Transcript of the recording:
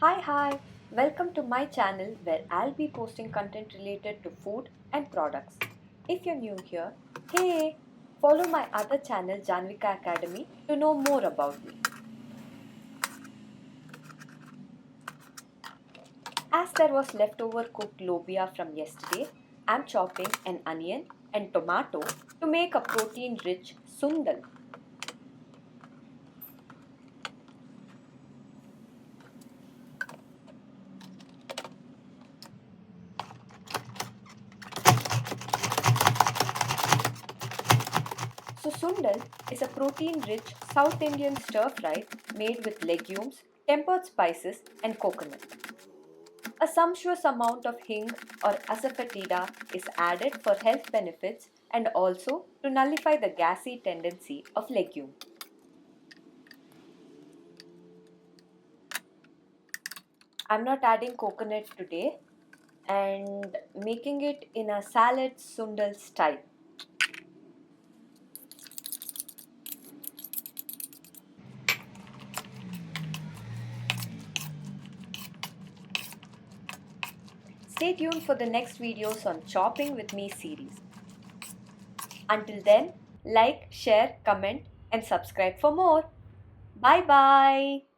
Hi, welcome to my channel where I'll be posting content related to food and products. If you're new here, hey, follow my other channel Janvika Academy to know more about me. As there was leftover cooked lobia from yesterday, I'm chopping an onion and tomato to make a protein rich sundal. So, sundal is a protein rich South Indian stir fry made with legumes, tempered spices, and coconut. A sumptuous amount of hing or asafoetida is added for health benefits and also to nullify the gassy tendency of legume. I'm not adding coconut today and making it in a salad sundal style. Stay tuned for the next videos on Chopping with Me series. Until then, like, share, comment and subscribe for more. Bye bye.